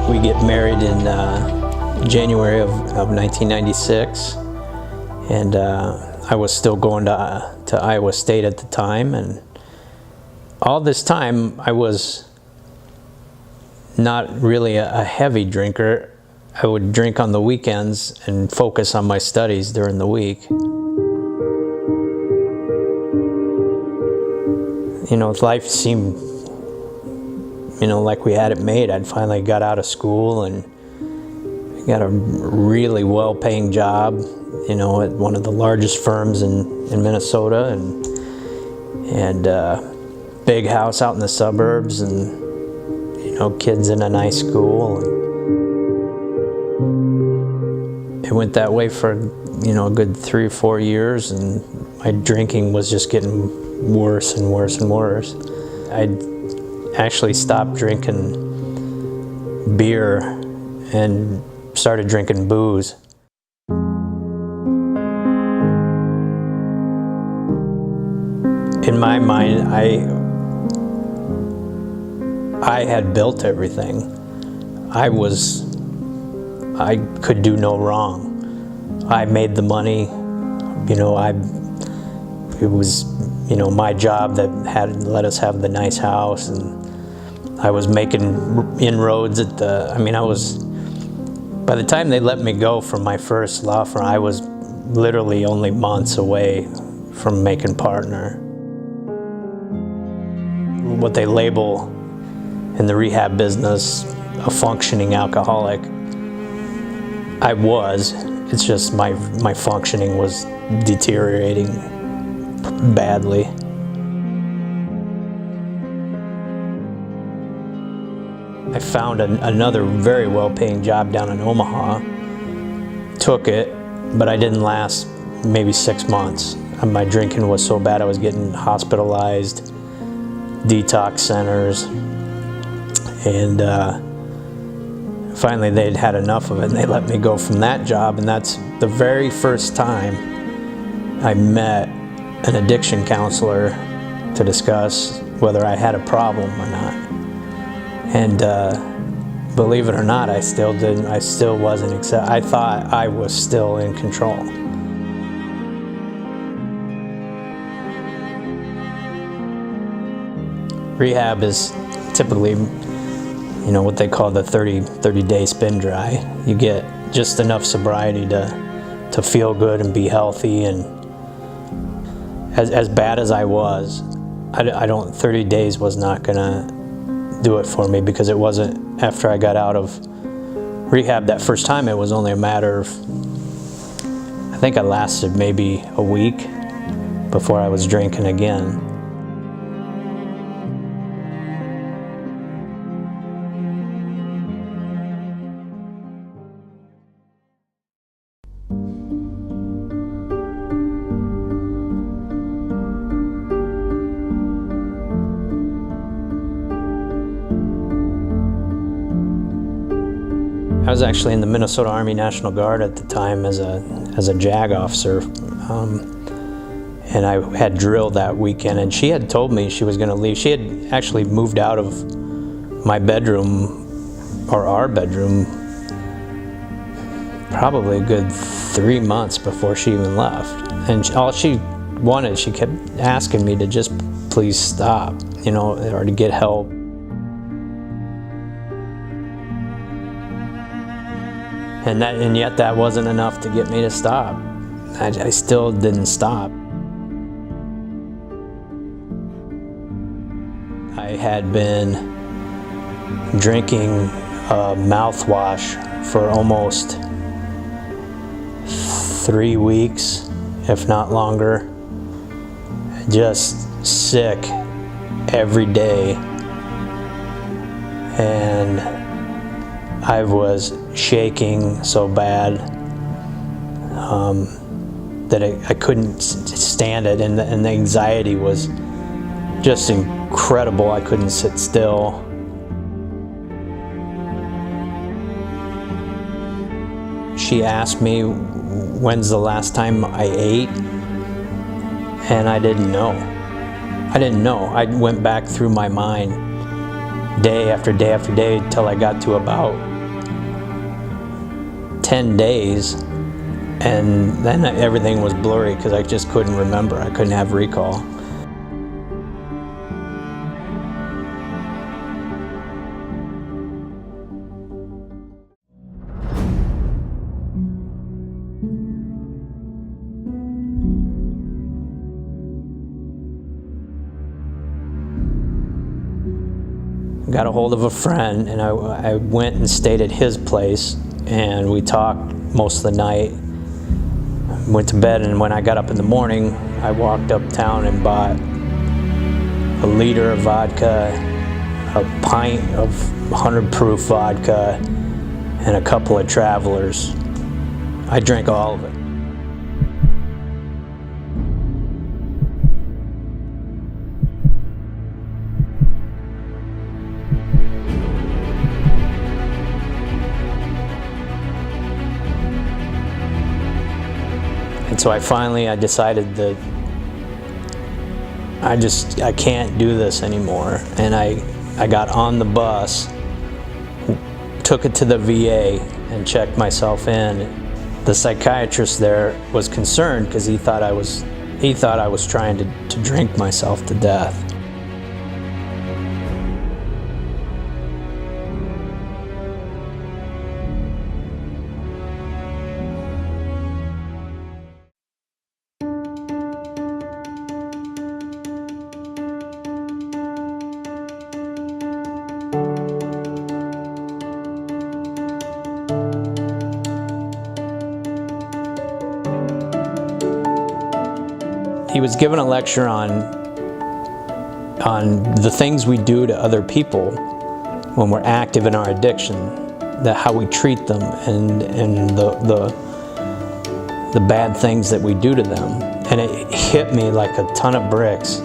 We get married in January of 1996, and I was still going to Iowa State at the time, and all this time I was not really a heavy drinker. I would drink on the weekends and focus on my studies during the week. You know, life seemed, like we had it made. I'd finally got out of school and got a really well-paying job, at one of the largest firms in Minnesota, and big house out in the suburbs, and kids in a nice school. It went that way for a good 3 or 4 years, and my drinking was just getting worse and worse and worse. I'd actually stopped drinking beer and started drinking booze. In my mind, I had built everything. I could do no wrong. I made the money. It was my job that had let us have the nice house, and I was making inroads at by the time they let me go from my first law firm, I was literally only months away from making partner. What they label in the rehab business a functioning alcoholic, I was. It's just my functioning was deteriorating badly. I found another very well-paying job down in Omaha, took it, but I didn't last maybe 6 months. My drinking was so bad I was getting hospitalized, detox centers, and finally they'd had enough of it and they let me go from that job, and that's the very first time I met an addiction counselor to discuss whether I had a problem or not. And believe it or not, I still wasn't I thought I was still in control. Rehab is typically, what they call the 30-day spin dry. You get just enough sobriety to feel good and be healthy. And as bad as I was, 30 days was not gonna do it for me, because it wasn't after I got out of rehab that first time. It was only a matter of, I think I lasted maybe a week before I was drinking again. I was actually in the Minnesota Army National Guard at the time as a JAG officer, and I had drill that weekend, and she had told me she was going to leave. She had actually moved out of my bedroom, or our bedroom, probably a good 3 months before she even left. And all she wanted, she kept asking me to just please stop, or to get help. And yet that wasn't enough to get me to stop. I still didn't stop. I had been drinking mouthwash for almost 3 weeks, if not longer. Just sick every day. And I was shaking so bad that I couldn't stand it, and the anxiety was just incredible. I couldn't sit still. She asked me when's the last time I ate, and I didn't know. I went back through my mind day after day after day till I got to about 10 days, and then everything was blurry because I just couldn't remember. I couldn't have recall. Got a hold of a friend, and I went and stayed at his place, and we talked most of the night. Went to bed, and when I got up in the morning, I walked uptown and bought a liter of vodka, a pint of 100 proof vodka, and a couple of Travelers. I drank all of it. And so I decided that I can't do this anymore. And I got on the bus, took it to the VA, and checked myself in. The psychiatrist there was concerned because he thought I was trying to drink myself to death. He was given a lecture on the things we do to other people when we're active in our addiction, how we treat them, and the bad things that we do to them. And it hit me like a ton of bricks.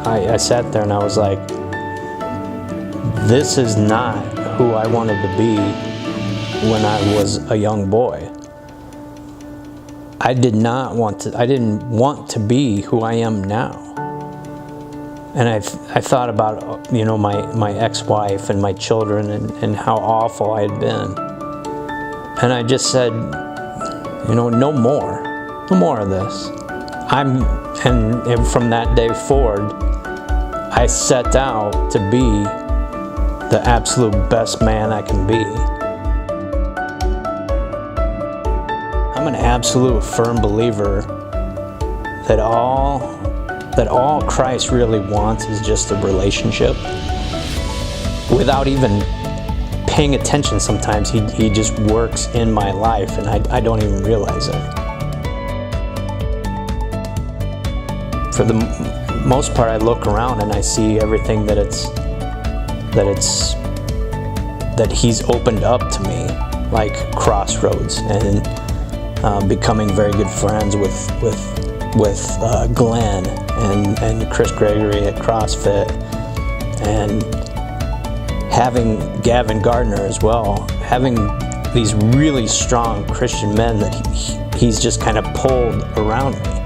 I sat there and I was like, this is not who I wanted to be when I was a young boy. I didn't want to be who I am now. And I thought about, my ex-wife and my children and how awful I had been. And I just said, no more of this. And from that day forward, I set out to be the absolute best man I can be. I'm an absolute firm believer that all Christ really wants is just a relationship. Without even paying attention sometimes, he just works in my life, and I don't even realize it. For the most part, I look around and I see everything that he's opened up to me, like crossroads, and becoming very good friends with Glenn and Chris Gregory at CrossFit, and having Gavin Gardner as well, having these really strong Christian men that he's just kind of pulled around me.